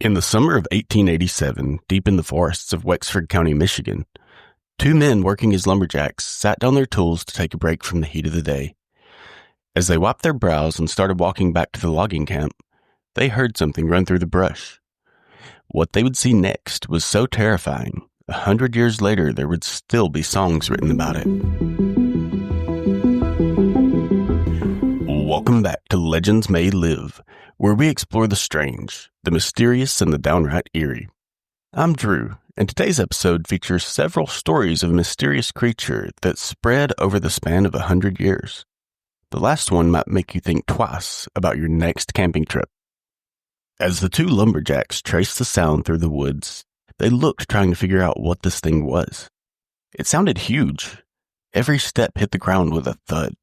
In the summer of 1887, deep in the forests of Wexford County, Michigan, two men working as lumberjacks sat down their tools to take a break from the heat of the day. As they wiped their brows and started walking back to the logging camp, they heard something run through the brush. What they would see next was so terrifying, 100 years later there would still be songs written about it. Welcome back to Legends May Live, where we explore the strange, the mysterious, and the downright eerie. I'm Drew, and today's episode features several stories of a mysterious creature that spread over the span of 100 years. The last one might make you think twice about your next camping trip. As the two lumberjacks traced the sound through the woods, they looked trying to figure out what this thing was. It sounded huge. Every step hit the ground with a thud.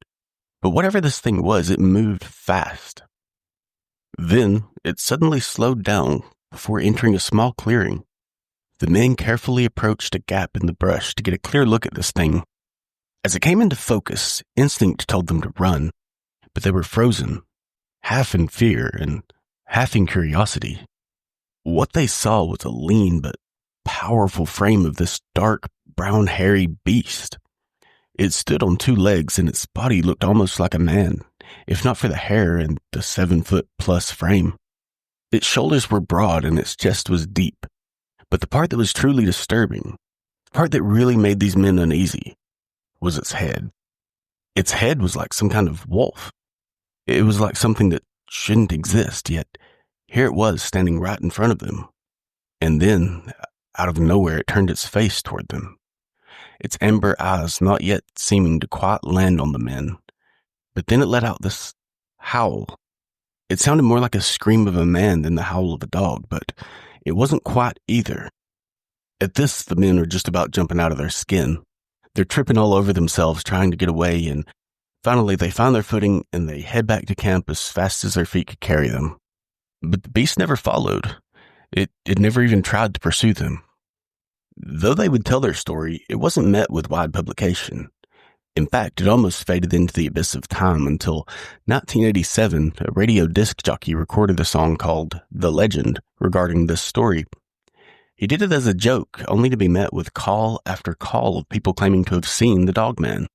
But whatever this thing was, it moved fast. Then, it suddenly slowed down before entering a small clearing. The men carefully approached a gap in the brush to get a clear look at this thing. As it came into focus, instinct told them to run, but they were frozen, half in fear and half in curiosity. What they saw was a lean but powerful frame of this dark, brown, hairy beast. It stood on two legs and its body looked almost like a man, if not for the hair and the 7-foot-plus frame. Its shoulders were broad and its chest was deep. But the part that was truly disturbing, the part that really made these men uneasy, was its head. Its head was like some kind of wolf. It was like something that shouldn't exist, yet here it was standing right in front of them. And then, out of nowhere, it turned its face toward them. Its amber eyes not yet seeming to quite land on the men. But then it let out this howl. It sounded more like a scream of a man than the howl of a dog, but it wasn't quite either. At this, the men were just about jumping out of their skin. They're tripping all over themselves trying to get away, and finally they find their footing and they head back to camp as fast as their feet could carry them. But the beast never followed. It never even tried to pursue them. Though they would tell their story, it wasn't met with wide publication. In fact, it almost faded into the abyss of time until 1987, a radio disc jockey recorded a song called The Legend regarding this story. He did it as a joke, only to be met with call after call of people claiming to have seen the Dogman.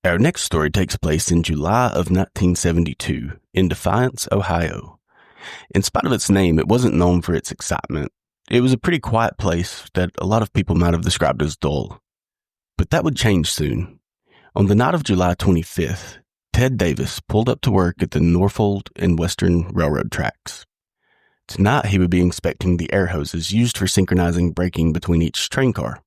Our next story takes place in July of 1972 in Defiance, Ohio. In spite of its name, it wasn't known for its excitement. It was a pretty quiet place that a lot of people might have described as dull. But that would change soon. On the night of July 25th, Ted Davis pulled up to work at the Norfolk and Western Railroad tracks. Tonight, he would be inspecting the air hoses used for synchronizing braking between each train car.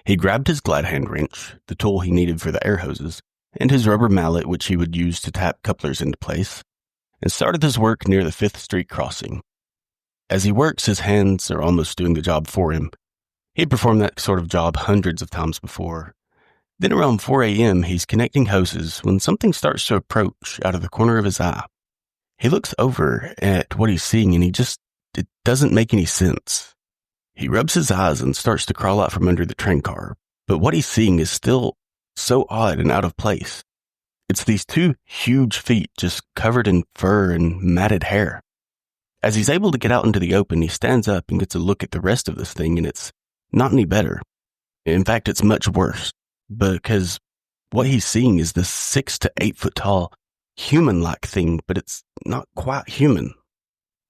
He grabbed his glad hand wrench, the tool he needed for the air hoses, and his rubber mallet, which he would use to tap couplers into place, and started his work near the 5th Street crossing. As he works, his hands are almost doing the job for him. He'd performed that sort of job hundreds of times before. Then around 4 a.m., he's connecting hoses when something starts to approach out of the corner of his eye. He looks over at what he's seeing and it doesn't make any sense. He rubs his eyes and starts to crawl out from under the train car, but what he's seeing is still so odd and out of place. It's these two huge feet just covered in fur and matted hair. As he's able to get out into the open, he stands up and gets a look at the rest of this thing, and it's not any better. In fact, it's much worse, because what he's seeing is this 6 to 8 foot tall, human-like thing, but it's not quite human.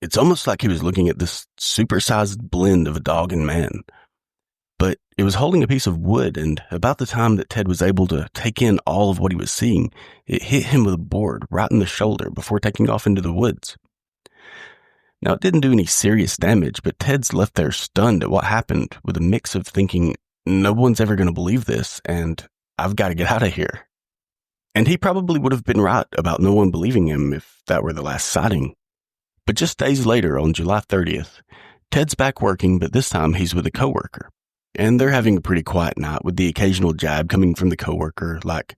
It's almost like he was looking at this supersized blend of a dog and man. But it was holding a piece of wood, and about the time that Ted was able to take in all of what he was seeing, it hit him with a board right in the shoulder before taking off into the woods. Now, it didn't do any serious damage, but Ted's left there stunned at what happened with a mix of thinking, no one's ever going to believe this, and I've got to get out of here. And he probably would have been right about no one believing him if that were the last sighting. But just days later, on July 30th, Ted's back working, but this time he's with a coworker. And they're having a pretty quiet night with the occasional jab coming from the coworker, like,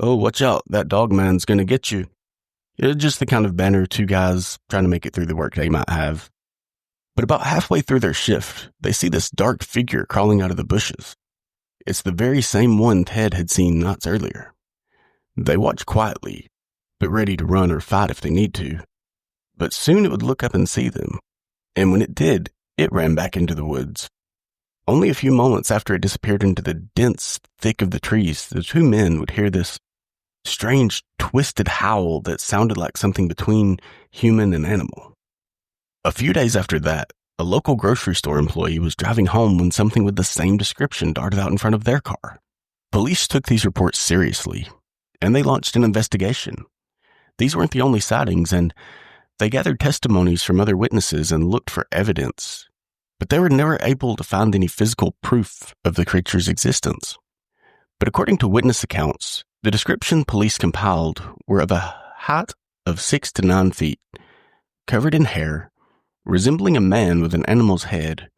"Oh, watch out, that Dogman's going to get you." It's just the kind of banter two guys trying to make it through the workday might have. But about halfway through their shift, they see this dark figure crawling out of the bushes. It's the very same one Ted had seen nights earlier. They watch quietly, but ready to run or fight if they need to. But soon it would look up and see them, and when it did, it ran back into the woods. Only a few moments after it disappeared into the dense thick of the trees, the two men would hear this strange, twisted howl that sounded like something between human and animal. A few days after that, a local grocery store employee was driving home when something with the same description darted out in front of their car. Police took these reports seriously, and they launched an investigation. These weren't the only sightings, and they gathered testimonies from other witnesses and looked for evidence, but they were never able to find any physical proof of the creature's existence. But according to witness accounts, the description police compiled were of a height of 6 to 9 feet, covered in hair, resembling a man with an animal's head,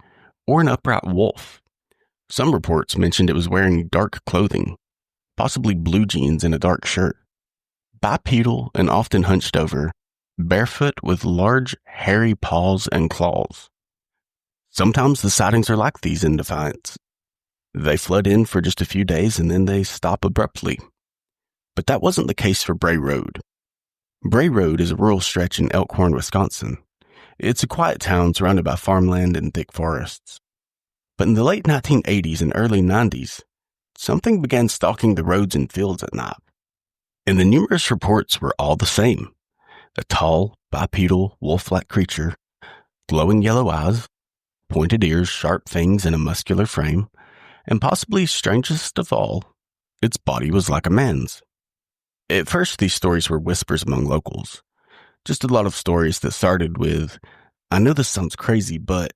or an upright wolf. Some reports mentioned it was wearing dark clothing, possibly blue jeans and a dark shirt, bipedal and often hunched over, barefoot with large, hairy paws and claws. Sometimes the sightings are like these in Defiance. They flood in for just a few days and then they stop abruptly. But that wasn't the case for Bray Road. Bray Road is a rural stretch in Elkhorn, Wisconsin. It's a quiet town surrounded by farmland and thick forests. But in the late 1980s and early 90s, something began stalking the roads and fields at night. And the numerous reports were all the same. A tall, bipedal, wolf-like creature, glowing yellow eyes, pointed ears, sharp fangs, and a muscular frame, and possibly strangest of all, its body was like a man's. At first, these stories were whispers among locals. Just a lot of stories that started with, "I know this sounds crazy, but,"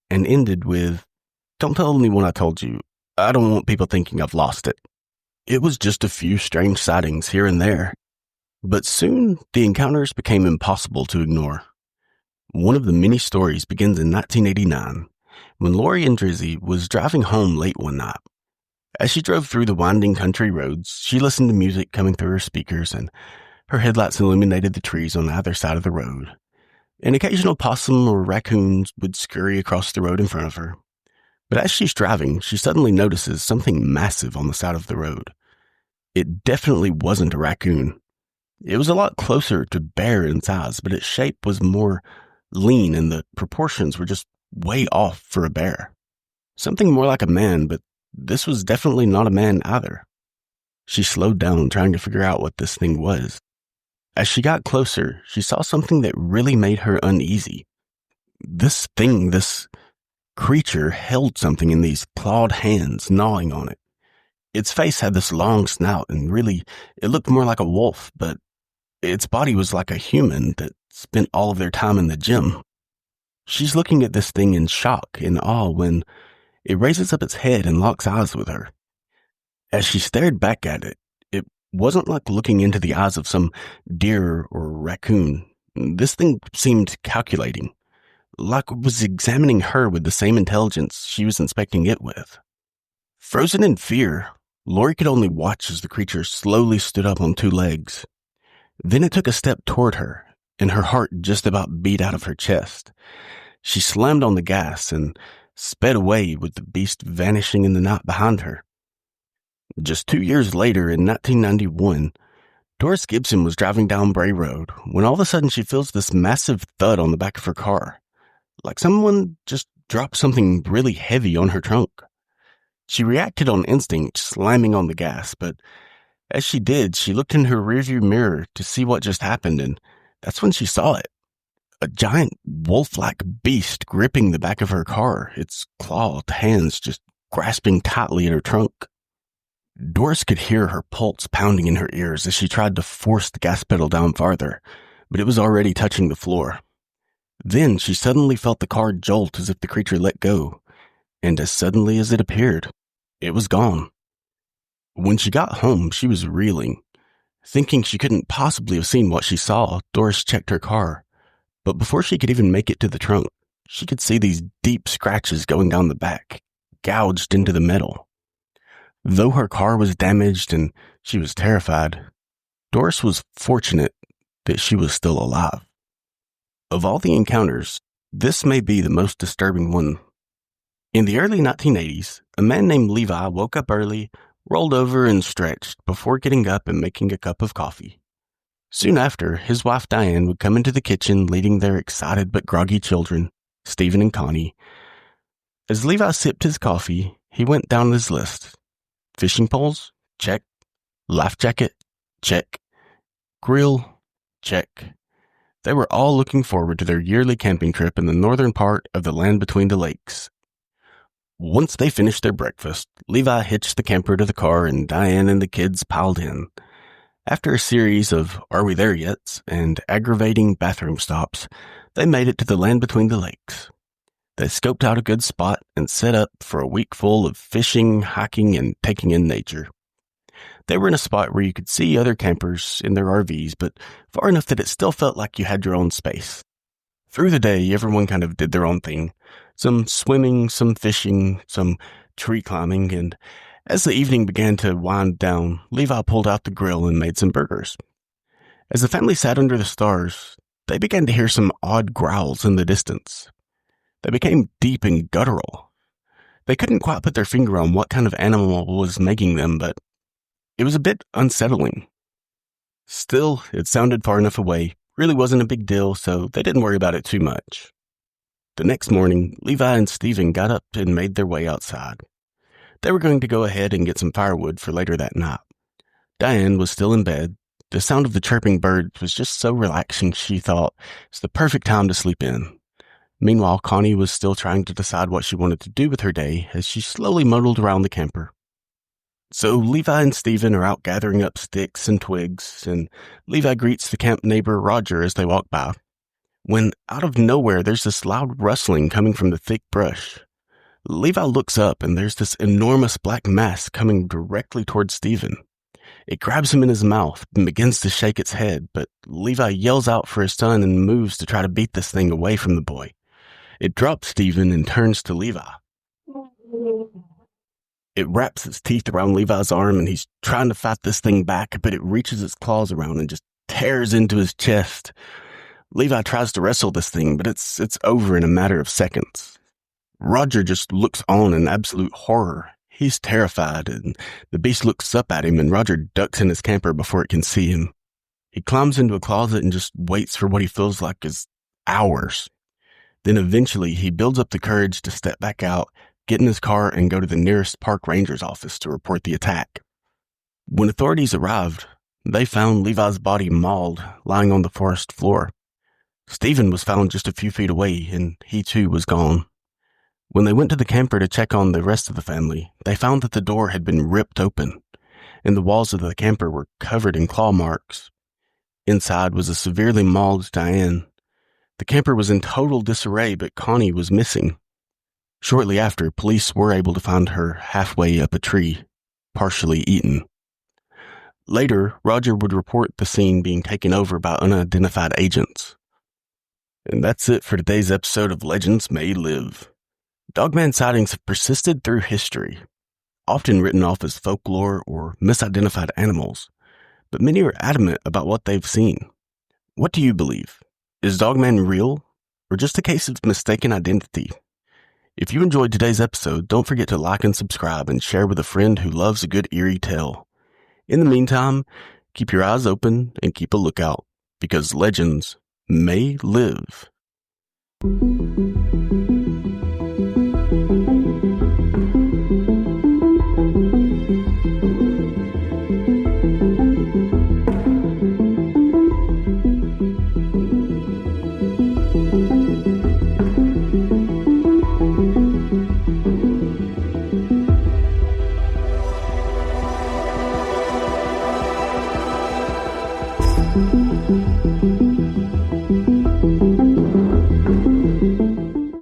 and ended with, "Don't tell anyone I told you. I don't want people thinking I've lost it." It was just a few strange sightings here and there. But soon, the encounters became impossible to ignore. One of the many stories begins in 1989, when Lori Andrizzi was driving home late one night. As she drove through the winding country roads, she listened to music coming through her speakers, and her headlights illuminated the trees on either side of the road. An occasional possum or raccoons would scurry across the road in front of her. But as she's driving, she suddenly notices something massive on the side of the road. It definitely wasn't a raccoon. It was a lot closer to bear in size, but its shape was more lean and the proportions were just way off for a bear. Something more like a man, but this was definitely not a man either. She slowed down, trying to figure out what this thing was. As she got closer, she saw something that really made her uneasy. This creature held something in these clawed hands, gnawing on it. Its face had this long snout, and really, it looked more like a wolf, but its body was like a human that spent all of their time in the gym. She's looking at this thing in shock and awe when it raises up its head and locks eyes with her. As she stared back at it, it wasn't like looking into the eyes of some deer or raccoon. This thing seemed calculating, like it was examining her with the same intelligence she was inspecting it with. Frozen in fear, Lori could only watch as the creature slowly stood up on two legs. Then it took a step toward her, and her heart just about beat out of her chest. She slammed on the gas and sped away, with the beast vanishing in the night behind her. Just 2 years later, in 1991, Doris Gibson was driving down Bray Road when all of a sudden she feels this massive thud on the back of her car, like someone just dropped something really heavy on her trunk. She reacted on instinct, slamming on the gas, but as she did, she looked in her rearview mirror to see what just happened, and that's when she saw it. A giant wolf-like beast gripping the back of her car, its clawed hands just grasping tightly at her trunk. Doris could hear her pulse pounding in her ears as she tried to force the gas pedal down farther, but it was already touching the floor. Then she suddenly felt the car jolt as if the creature let go, and as suddenly as it appeared, it was gone. When she got home, she was reeling. Thinking she couldn't possibly have seen what she saw, Doris checked her car. But before she could even make it to the trunk, she could see these deep scratches going down the back, gouged into the metal. Though her car was damaged and she was terrified, Doris was fortunate that she was still alive. Of all the encounters, this may be the most disturbing one. In the early 1980s, a man named Levi woke up early, rolled over and stretched before getting up and making a cup of coffee. Soon after, his wife Diane would come into the kitchen leading their excited but groggy children, Stephen and Connie. As Levi sipped his coffee, he went down his list. Fishing poles? Check. Life jacket? Check. Grill? Check. They were all looking forward to their yearly camping trip in the northern part of the land between the lakes. Once they finished their breakfast, Levi hitched the camper to the car and Diane and the kids piled in. After a series of "Are we there yet?" and aggravating bathroom stops, they made it to the land between the lakes. They scoped out a good spot and set up for a week full of fishing, hiking, and taking in nature. They were in a spot where you could see other campers in their RVs, but far enough that it still felt like you had your own space. Through the day, everyone kind of did their own thing. Some swimming, some fishing, some tree climbing, and as the evening began to wind down, Levi pulled out the grill and made some burgers. As the family sat under the stars, they began to hear some odd growls in the distance. They became deep and guttural. They couldn't quite put their finger on what kind of animal was making them, but it was a bit unsettling. Still, it sounded far enough away, really wasn't a big deal, so they didn't worry about it too much. The next morning, Levi and Stephen got up and made their way outside. They were going to go ahead and get some firewood for later that night. Diane was still in bed. The sound of the chirping birds was just so relaxing, she thought it's the perfect time to sleep in. Meanwhile, Connie was still trying to decide what she wanted to do with her day as she slowly muddled around the camper. So Levi and Stephen are out gathering up sticks and twigs, and Levi greets the camp neighbor Roger as they walk by, when out of nowhere there's this loud rustling coming from the thick brush. Levi looks up and there's this enormous black mass coming directly towards Stephen. It grabs him in his mouth and begins to shake its head, but Levi yells out for his son and moves to try to beat this thing away from the boy. It drops Stephen and turns to Levi. It wraps its teeth around Levi's arm and he's trying to fight this thing back, but it reaches its claws around and just tears into his chest. Levi tries to wrestle this thing, but it's over in a matter of seconds. Roger just looks on in absolute horror. He's terrified, and the beast looks up at him, and Roger ducks in his camper before it can see him. He climbs into a closet and just waits for what he feels like is hours. Then eventually he builds up the courage to step back out, get in his car, and go to the nearest park ranger's office to report the attack. When authorities arrived, they found Levi's body mauled, lying on the forest floor. Stephen was found just a few feet away, and he too was gone. When they went to the camper to check on the rest of the family, they found that the door had been ripped open, and the walls of the camper were covered in claw marks. Inside was a severely mauled Diane. The camper was in total disarray, but Connie was missing. Shortly after, police were able to find her halfway up a tree, partially eaten. Later, Roger would report the scene being taken over by unidentified agents. And that's it for today's episode of Legends May Live. Dogman sightings have persisted through history, often written off as folklore or misidentified animals, but many are adamant about what they've seen. What do you believe? Is Dogman real, or just a case of mistaken identity? If you enjoyed today's episode, don't forget to like and subscribe and share with a friend who loves a good eerie tale. In the meantime, keep your eyes open and keep a lookout, because legends may live.